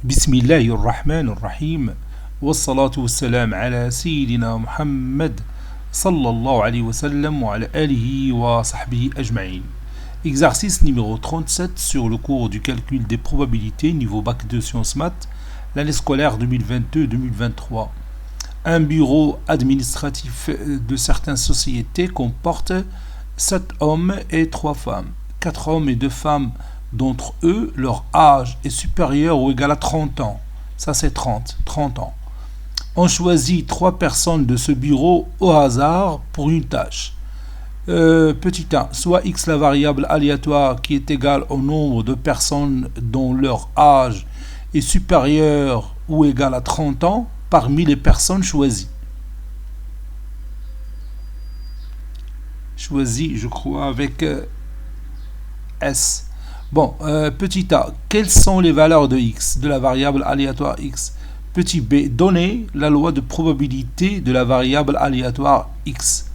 بسم الله الرحمن الرحيم والصلاة والسلام على سيدنا محمد صلى الله عليه وسلم وعلى آله وصحبه أجمعين. Exercice numéro 37 sur le cours du calcul des probabilités niveau bac 2 sciences maths, l'année scolaire 2022-2023. Un bureau administratif de certaines sociétés comporte 7 hommes et 3 femmes. 4 hommes et 2 femmes d'entre eux, leur âge est supérieur ou égal à 30 ans. Ça c'est 30 ans. On choisit 3 personnes de ce bureau au hasard pour une tâche. Petit 1, soit x la variable aléatoire qui est égale au nombre de personnes dont leur âge est supérieur ou égal à 30 ans parmi les personnes choisies. Choisies, je crois, avec S. Bon, petit a, quelles sont les valeurs de x, de la variable aléatoire x? Petit b, donner la loi de probabilité de la variable aléatoire x.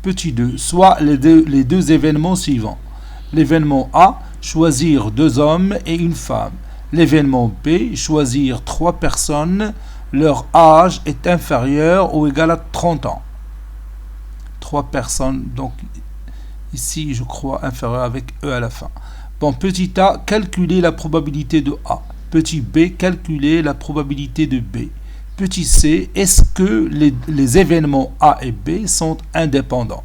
Petit 2, soit les deux événements suivants. L'événement A, choisir 2 hommes et une femme. L'événement B, choisir 3 personnes, leur âge est inférieur ou égal à 30 ans. 3 personnes, donc ici je crois inférieur avec E à la fin. Bon, petit a, calculer la probabilité de A. Petit b, calculer la probabilité de B. Petit c, est-ce que les événements A et B sont indépendants?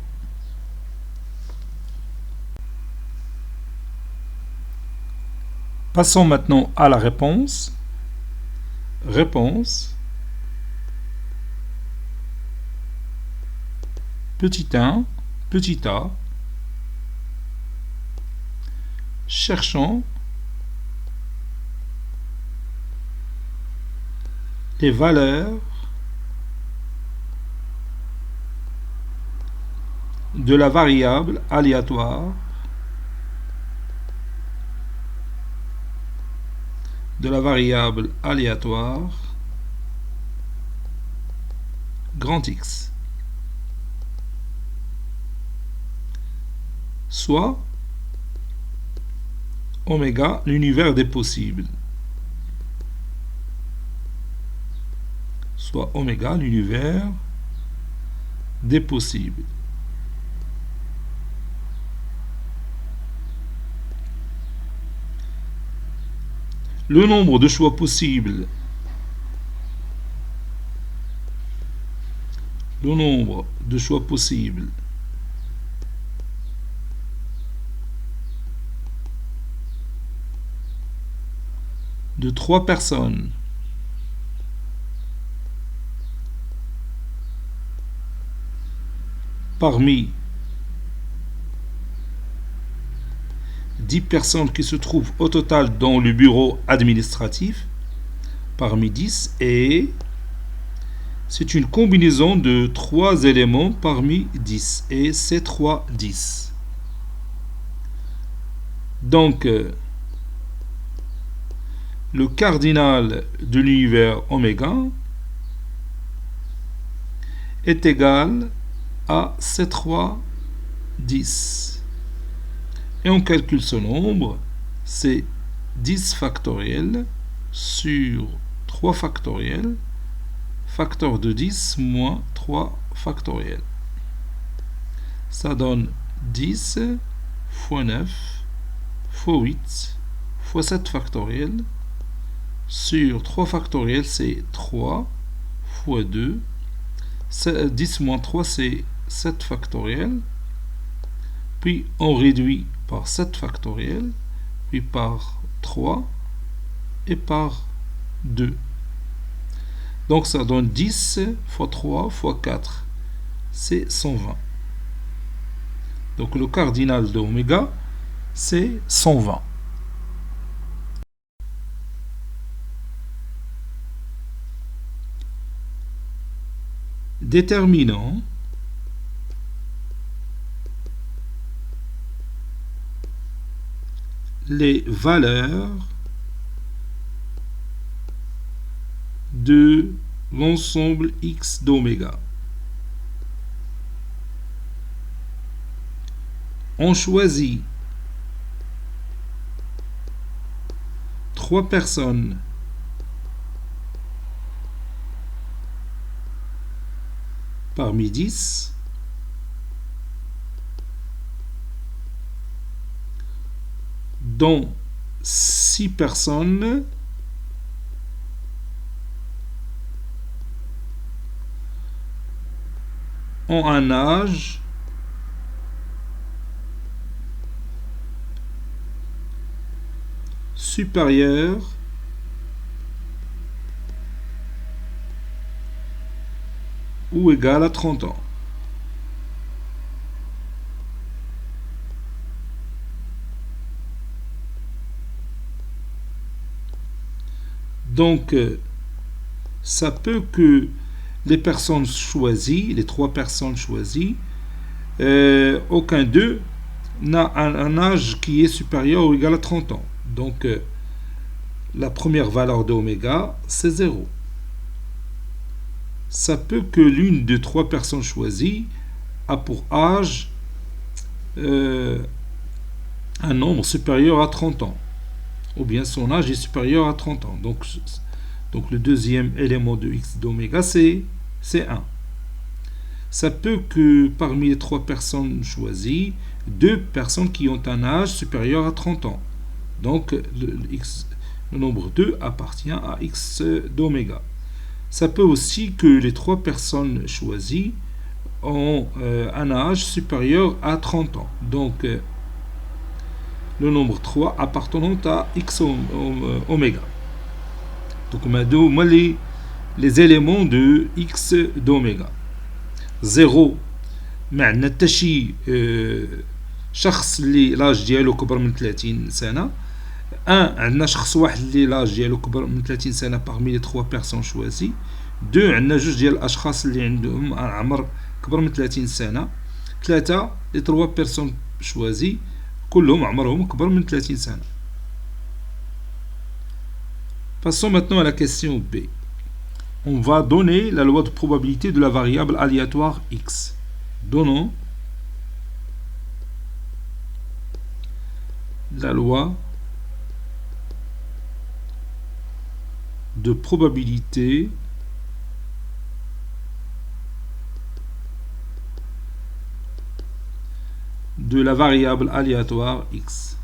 Passons maintenant à la réponse. Réponse. Petit 1, petit a. Cherchons les valeurs de la variable aléatoire grand X, soit oméga, l'univers des possibles. Soit oméga, l'univers des possibles. Le nombre de choix possibles. Le nombre de choix possibles de 3 personnes parmi 10 personnes qui se trouvent au total dans le bureau administratif, parmi 10, et c'est une combinaison de 3 éléments parmi 10, et c'est 3 10. Donc, le cardinal de l'univers oméga est égal à C3 10. Et on calcule ce nombre, c'est 10 factoriel sur 3 factoriel, facteur de 10 moins 3 factoriel. Ça donne 10 fois 9 fois 8 fois 7 factoriel sur 3 factoriel, c'est 3 fois 2. 10 moins 3, c'est 7 factoriel. Puis on réduit par 7 factoriel, puis par 3 et par 2. Donc ça donne 10 fois 3 fois 4, c'est 120. Donc le cardinal de oméga, c'est 120. Déterminant les valeurs de l'ensemble X d'oméga. On choisit 3 personnes parmi 10 dont 6 personnes ont un âge supérieur ou égal à 30 ans. Donc, ça peut que les personnes choisies, les 3 personnes choisies, aucun d'eux n'a un âge qui est supérieur ou égal à 30 ans. Donc, la première valeur de oméga, c'est 0. Ça peut que l'une des 3 personnes choisies a pour âge un nombre supérieur à 30 ans. Ou bien son âge est supérieur à 30 ans. Donc le deuxième élément de x d'oméga, c'est 1. Ça peut que parmi les 3 personnes choisies, 2 personnes qui ont un âge supérieur à 30 ans. Donc le nombre 2 appartient à x d'oméga. Ça peut aussi que les 3 personnes choisies ont un âge supérieur à 30 ans. Donc le nombre 3 appartenant à x oméga. Donc on a les éléments de x d'oméga. 0 ما عندنا حتى شي شخص اللي لاج ديالو كبر من 30 سنه. 1 عندنا شخص واحد اللي لاج ديالو كبر من 30 سنه parmi les 3 personnes choisies. 2 عندنا جوج ديال الاشخاص اللي عندهم عمر كبر من 30 سنه. 3 les 3 personnes choisies كلهم عمرهم كبر من 30 سنه. Passons maintenant à la question B. On va donner la loi de probabilité de la variable aléatoire x. Donnons la loi de probabilité de la variable aléatoire x.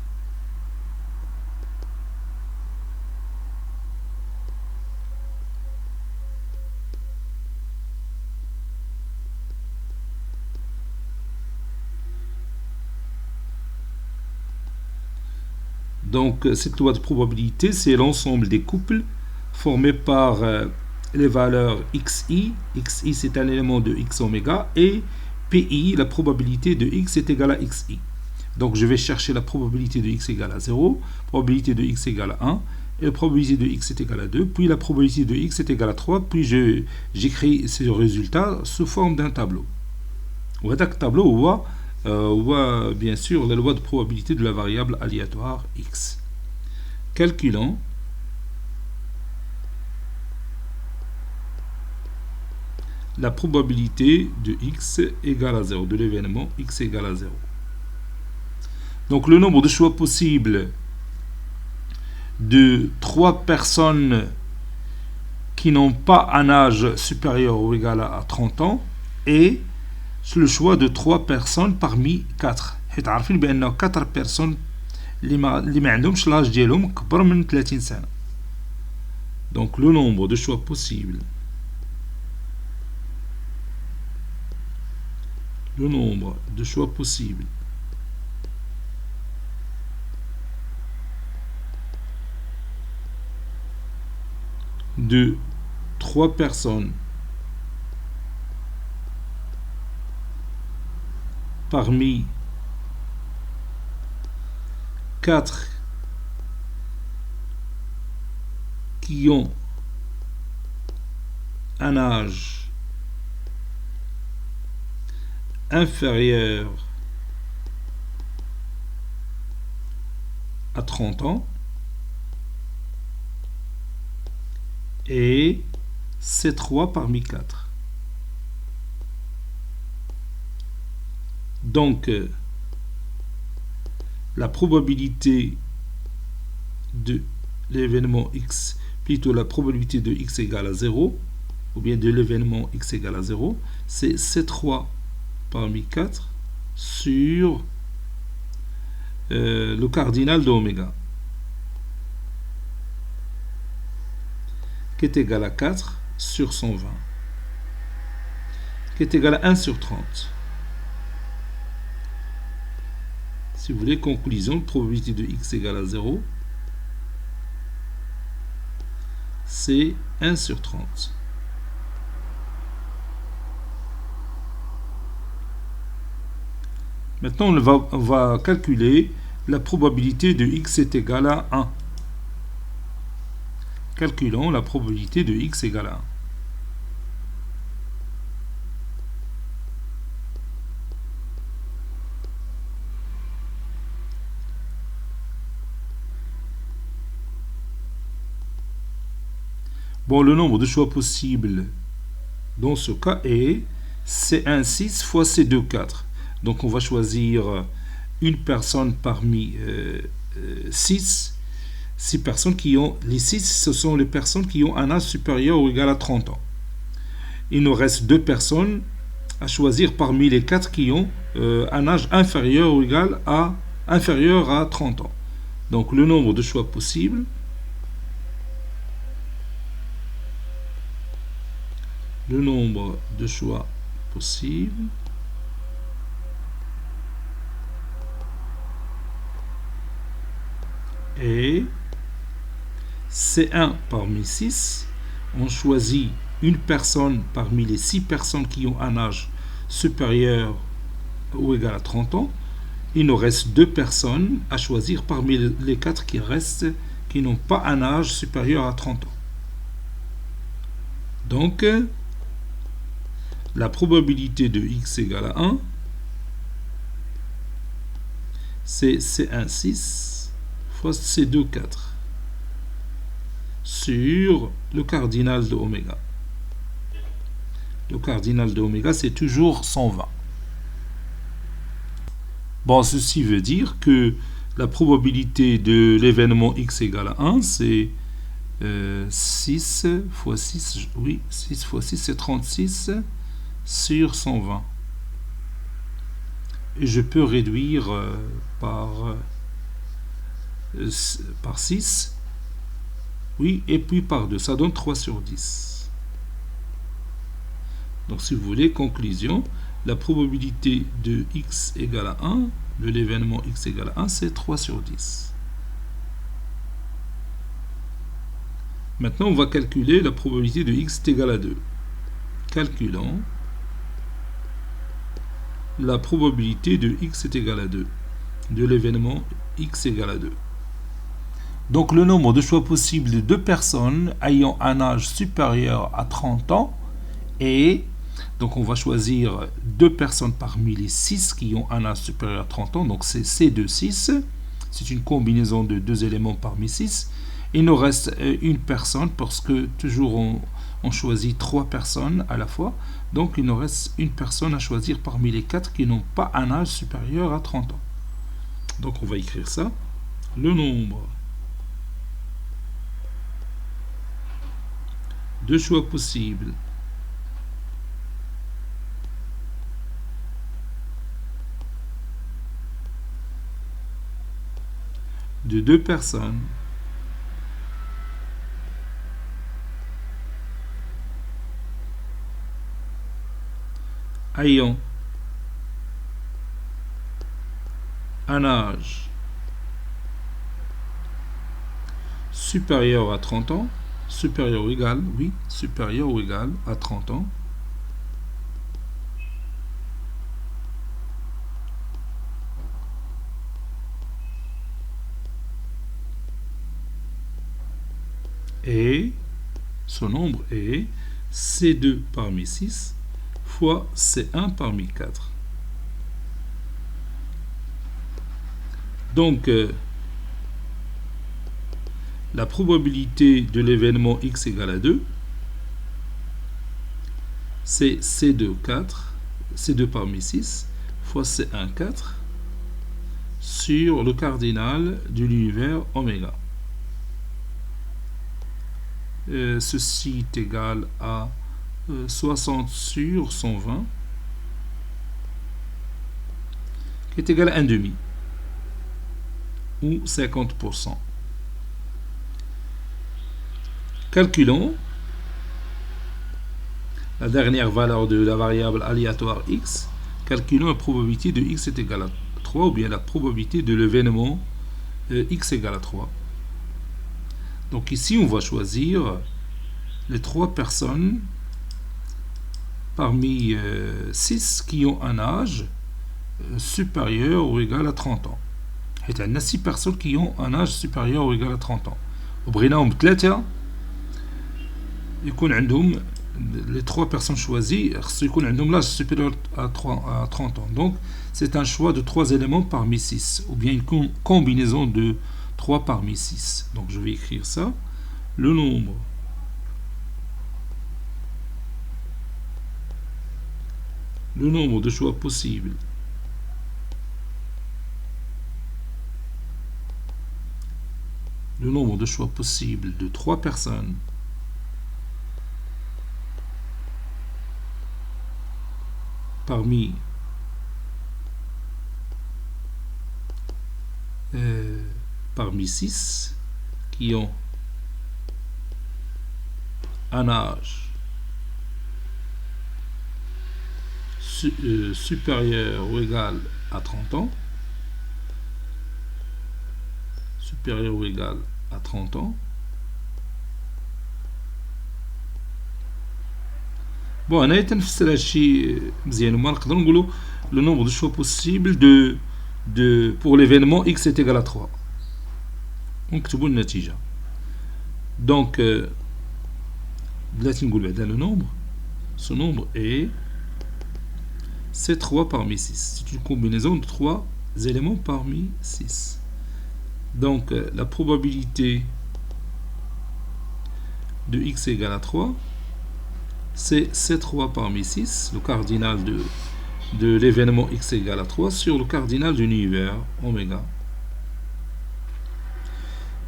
Donc, cette loi de probabilité, c'est l'ensemble des couples formés par les valeurs xi. Xi, c'est un élément de x oméga. Et pi, la probabilité de x est égale à xi. Donc, je vais chercher la probabilité de x égale à 0, probabilité de x égale à 1, et la probabilité de x est égale à 2, puis la probabilité de x est égale à 3, puis j'écris ces résultats sous forme d'un tableau. Ou un tableau, ou bien sûr la loi de probabilité de la variable aléatoire x. Calculons la probabilité de x égale à 0, de l'événement x égale à 0. Donc le nombre de choix possibles de 3 personnes qui n'ont pas un âge supérieur ou égal à 30 ans est le choix de 3 personnes parmi 4. حيت عارفين بأنه 4 personnes اللي ما عندهمش l'âge ديالهم كبر من 30 سنة. Donc le nombre de choix possibles de 3 personnes parmi 4 qui ont un âge inférieur à 30 ans et c'est 3 parmi 4. Donc, la probabilité de l'événement x, plutôt la probabilité de x égale à 0, ou bien de l'événement x égale à 0, c'est C3 parmi 4 sur le cardinal de oméga, qui est égal à 4 sur 120, qui est égal à 1 sur 30. Si vous voulez, conclusion, probabilité de x égale à 0, c'est 1 sur 30. Maintenant, on va calculer la probabilité de x est égal à 1. Calculons la probabilité de x égale à 1. Bon, le nombre de choix possibles dans ce cas est C1 6 fois C2 4. Donc on va choisir une personne parmi 6. 6 personnes qui ont... Les 6, ce sont les personnes qui ont un âge supérieur ou égal à 30 ans. Il nous reste 2 personnes à choisir parmi les 4 qui ont un âge inférieur ou égal à inférieur à 30 ans. Donc le nombre de choix possibles et C1 parmi 6. On choisit une personne parmi les 6 personnes qui ont un âge supérieur ou égal à 30 ans. Il nous reste 2 personnes à choisir parmi les 4 qui restent, qui n'ont pas un âge supérieur à 30 ans. Donc, la probabilité de x égale à 1, c'est C1 6 fois C2 4 sur le cardinal de oméga. Le cardinal de oméga, c'est toujours 120. Bon, ceci veut dire que la probabilité de l'événement x égale à 1, c'est 6 fois 6, oui, 6 fois 6, c'est 36 sur 120. Et je peux réduire par 6, oui, et puis par 2, ça donne 3 sur 10. Donc si vous voulez, conclusion, la probabilité de x égale à 1, de l'événement x égale à 1, c'est 3 sur 10. Maintenant, on va calculer la probabilité de x est égale à 2. Calculons la probabilité de x est égal à 2, de l'événement x égale à 2. Donc le nombre de choix possibles de 2 personnes ayant un âge supérieur à 30 ans est, donc on va choisir 2 personnes parmi les 6 qui ont un âge supérieur à 30 ans, donc c'est C2 6, c'est une combinaison de 2 éléments parmi 6. Il nous reste une personne parce que toujours on choisit 3 personnes à la fois. Donc il nous reste une personne à choisir parmi les 4 qui n'ont pas un âge supérieur à 30 ans. Donc on va écrire ça. Le nombre de choix possibles de 2 personnes ayant un âge supérieur à 30 ans, supérieur ou égal, oui, supérieur ou égal à 30 ans, et ce nombre est C2 parmi 6 fois C1 parmi 4. Donc, la probabilité de l'événement x égale à 2, c'est C2 4, C2 parmi 6 fois C1 4 sur le cardinal de l'univers oméga. Ceci est égal à 60 sur 120 qui est égal à 1 demi ou 50%. Calculons la dernière valeur de la variable aléatoire x. Calculons la probabilité de x est égal à 3 ou bien la probabilité de l'événement x égale à 3. Donc ici on va choisir les 3 personnes parmi 6 qui ont un âge supérieur ou égal à 30 ans. Il y a 6 personnes qui ont un âge supérieur ou égal à 30 ans. وبغيناهم 3 يكون عندهم les 3 personnes choisies يكون عندهم l'âge supérieur à 30 ans. Donc c'est un choix de 3 éléments parmi 6 ou bien une combinaison de 3 parmi 6. Donc je vais écrire ça. Le nombre de choix possibles de 3 personnes parmi 6 qui ont un âge supérieur ou égal à 30 ans. Supérieur ou égal à 30 ans. Bon, أنا تنفسر هادشي مزيان وما نقدروا نقولوا le nombre de choix possibles pour l'événement x est égal à 3. ونكتبوا النتيجة. Donc بلاتي نقول بعدا le nombre. Ce nombre est c'est 3 parmi 6. C'est une combinaison de 3 éléments parmi 6. Donc la probabilité de x égale à 3, c'est C3 parmi 6, le cardinal de l'événement x égale à 3 sur le cardinal de l'univers oméga.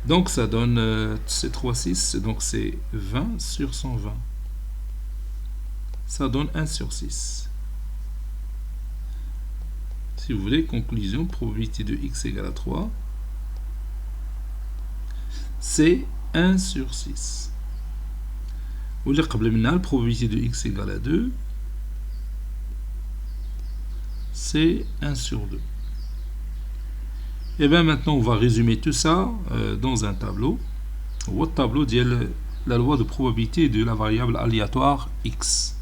Donc ça donne C3, 6, donc c'est 20 sur 120. Ça donne 1 sur 6. Si vous voulez, conclusion, probabilité de x égale à 3, c'est 1 sur 6. Ou la probabilité de x égale à 2, c'est 1 sur 2. Et bien maintenant, on va résumer tout ça dans un tableau. Le tableau dit la loi de probabilité de la variable aléatoire x.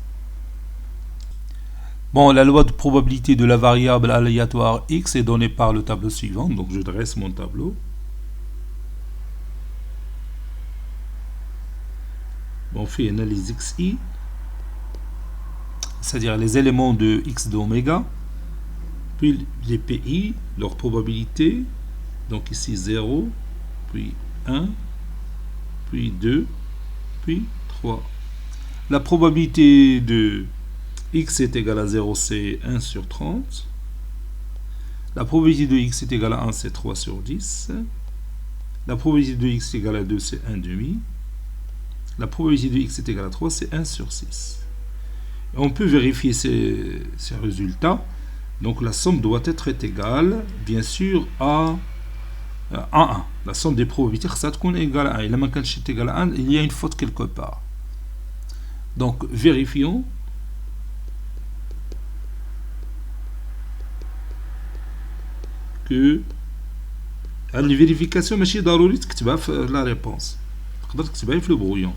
Bon, la loi de probabilité de la variable aléatoire x est donnée par le tableau suivant. Donc je dresse mon tableau. On fait analyse xi, c'est-à-dire les éléments de x d'oméga, puis les pi, leur probabilité, donc ici 0, puis 1, puis 2, puis 3. La probabilité de x est égale à 0, c'est 1 sur 30. La probabilité de x est égale à 1, c'est 3 sur 10. La probabilité de x est égale à 2, c'est 1 demi. La probabilité de x est égale à 3, c'est 1 sur 6. Et on peut vérifier ces résultats. Donc la somme doit être égale, bien sûr, à 1. La somme des probabilités, ça doit être égale à 1. Il y a une faute quelque part. Donc vérifions. Que la vérification, ماشي ضروري تكتبها في la réponse. تقدر تكتبها في le brouillon.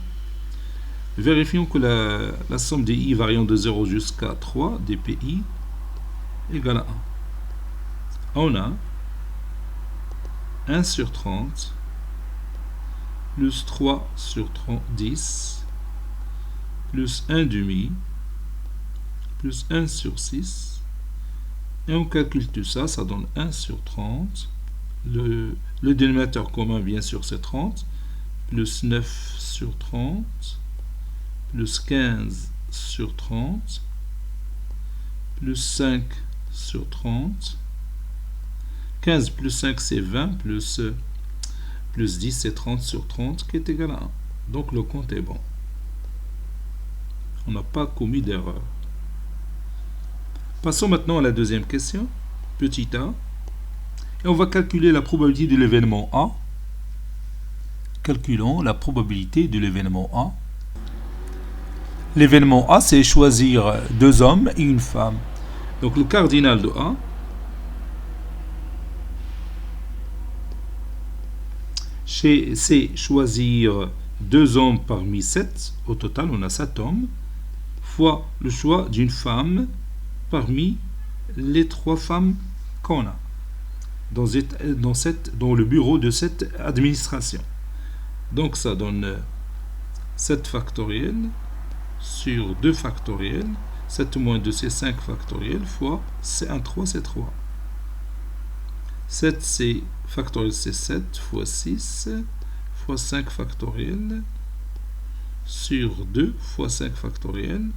Vérifions que la somme des i variant de 0 jusqu'à 3 des pi égale à 1. On a 1 sur 30 plus 3 sur 10 plus 1 demi plus 1 sur 6. Et on calcule tout ça, ça donne 1 sur 30. Le dénominateur commun, bien sûr, c'est 30. Plus 9 sur 30. Plus 15 sur 30. Plus 5 sur 30. 15 plus 5, c'est 20. Plus 10, c'est 30 sur 30, qui est égal à 1. Donc le compte est bon. On n'a pas commis d'erreur. Passons maintenant à la deuxième question, petit a. Et on va calculer la probabilité de l'événement A. Calculons la probabilité de l'événement A. L'événement A, c'est choisir deux hommes et une femme. Donc le cardinal de A, c'est choisir deux hommes parmi 7. Au total, on a 7 hommes, fois le choix d'une femme parmi les 3 femmes qu'on a dans le bureau de cette administration. Donc ça donne 7 factoriel sur 2 factoriel. 7 moins 2, c'est 5 factoriel, fois c'est 1, 3, c'est 3. 7, c'est factoriel, c'est 7, fois 6, fois 5 factoriel, sur 2, fois 5 factoriel,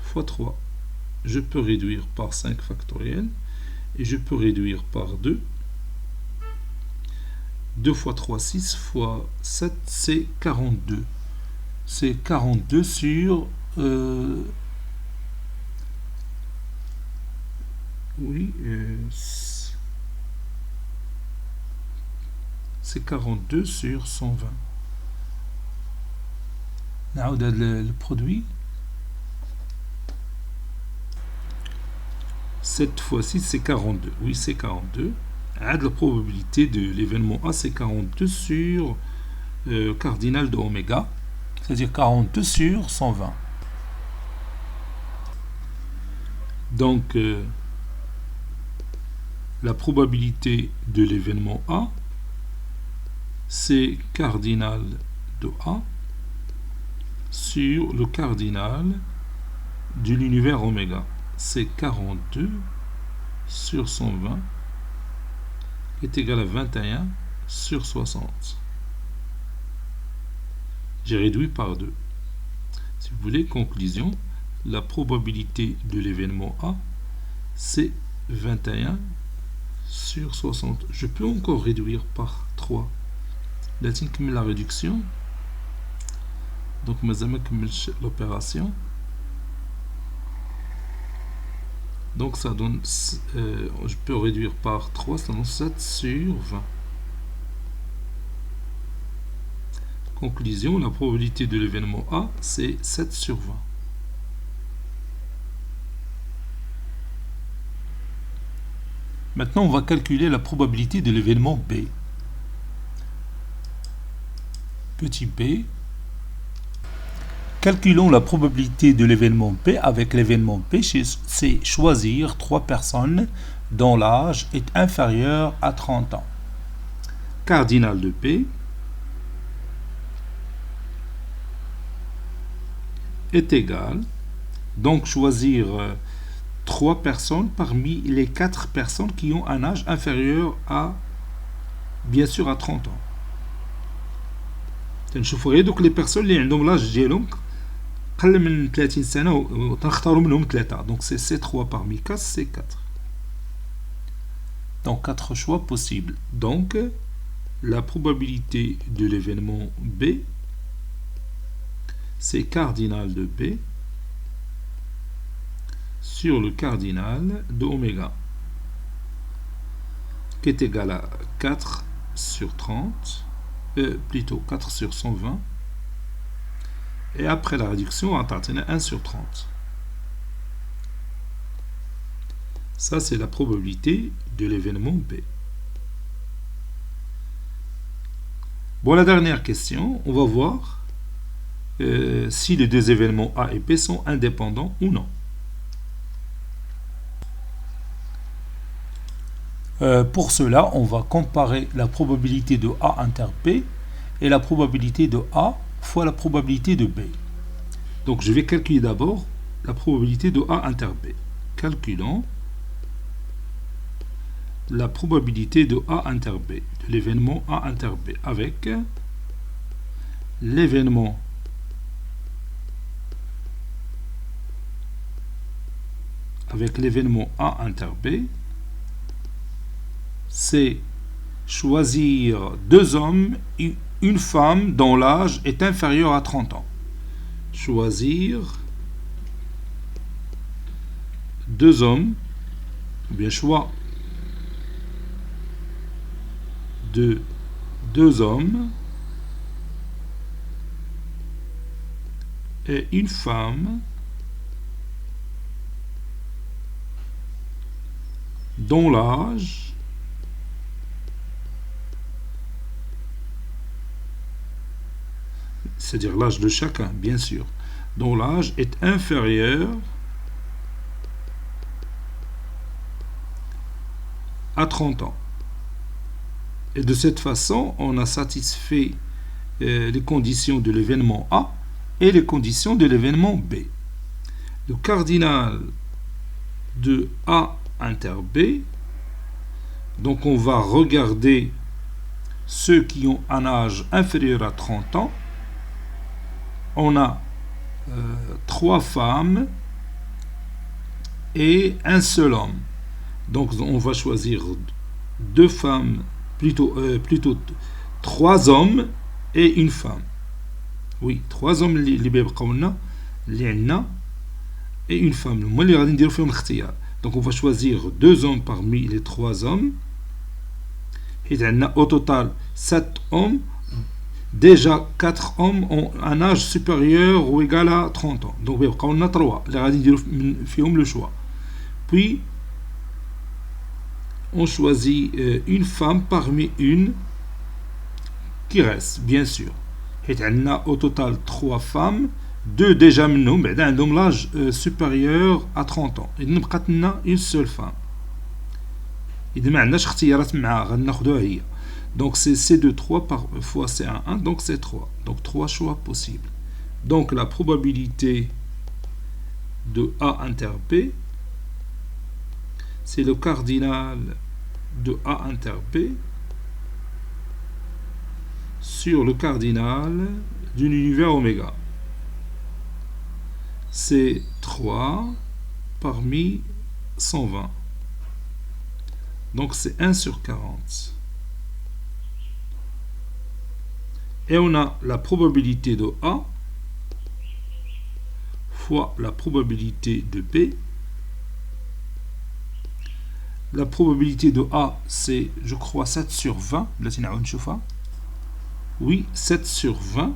fois 3. Je peux réduire par 5 factoriel, et je peux réduire par 2. 2 fois 3, 6, fois 7, c'est 42. C'est 42 sur... c'est 42 sur 120. نعود le produit. 7 fois 6, c'est 42. Oui, c'est 42. La probabilité de l'événement A, c'est 42 sur cardinal de oméga, c'est-à-dire 42 sur 120. Donc, la probabilité de l'événement A, c'est cardinal de A sur le cardinal de l'univers oméga. C'est 42 sur 120 est égal à 21 sur 60. J'ai réduit par 2. Si vous voulez, conclusion, la probabilité de l'événement A, c'est 21 sur 60. Je peux encore réduire par 3. Là, la réduction. Donc, l'opération. Donc, ça donne, je peux réduire par 3, ça donne 7 sur 20. Conclusion, la probabilité de l'événement A, c'est 7 sur 20. Maintenant, on va calculer la probabilité de l'événement B. Petit b. Calculons la probabilité de l'événement P avec l'événement P, c'est choisir 3 personnes dont l'âge est inférieur à 30 ans. Cardinal de P est égal, donc choisir 3 personnes parmi les 4 personnes qui ont un âge inférieur à, bien sûr, à 30 ans. Donc les personnes qui ont l'âge ديالهم قل من 30 سنة وتختاروا منهم 3. Donc c'est ces 3 parmi 4, c'est 4. Donc 4 choix possibles. Donc la probabilité de l'événement B, c'est cardinal de B sur le cardinal de oméga, qui est égal à 4 sur 30, plutôt 4 sur 120, et après la réduction, on a 1 sur 30. Ça, c'est la probabilité de l'événement B. Bon, la dernière question, on va voir si les deux événements A et B sont indépendants ou non. Pour cela, on va comparer la probabilité de A inter B et la probabilité de A fois la probabilité de B. Donc je vais calculer d'abord la probabilité de A inter B. Calculons la probabilité de A inter B, de l'événement A inter B, avec l'événement A inter B, c'est choisir 2 hommes et une femme dont l'âge est inférieur à 30 ans. choisir deux hommes, ou bien choix de deux hommes et une femme dont l'âge c'est-à-dire l'âge de chacun, bien sûr, dont l'âge est inférieur à 30 ans. Et de cette façon, on a satisfait les conditions de l'événement A et les conditions de l'événement B. Le cardinal de A inter B, donc on va regarder ceux qui ont un âge inférieur à 30 ans. On a 3 femmes et un seul homme. Donc on va choisir 2 femmes, plutôt 3 hommes et une femme. Oui, 3 hommes اللي بيبقاو لنا اللي عندنا et une femme. هما اللي غادي نديرو فيهم الاختيار. Donc on va choisir 2 hommes parmi les 3 hommes. حيت عندنا au total 7 hommes. Déjà 4 hommes ont un âge supérieur ou égal à 30 ans. Donc on a 3 اللي غادي نديرو فيهم le choix. Puis on choisit une femme parmi une qui reste, bien sûr. حيت عندنا au total 3 femmes, 2 déjà منهم بعدا عندهم l'âge supérieur à 30 ans. إذن بقات لنا une seule femme. إذا ما عندناش اختيارات معها غناخدوها هي. Donc c'est C2-3 par fois C1-1, donc c'est 3. Donc 3 choix possibles. Donc la probabilité de A inter B, c'est le cardinal de A inter B sur le cardinal d'un univers oméga. C'est 3 parmi 120. Donc c'est 1 sur 40. Et on a la probabilité de A fois la probabilité de B. La probabilité de A, c'est, je crois, 7 sur 20. Oui, 7 sur 20.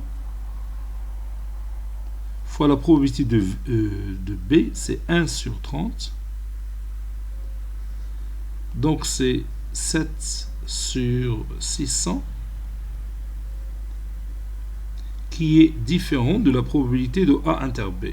Fois la probabilité de B, c'est 1 sur 30. Donc c'est 7 sur 600. Qui est différent de la probabilité de A inter B.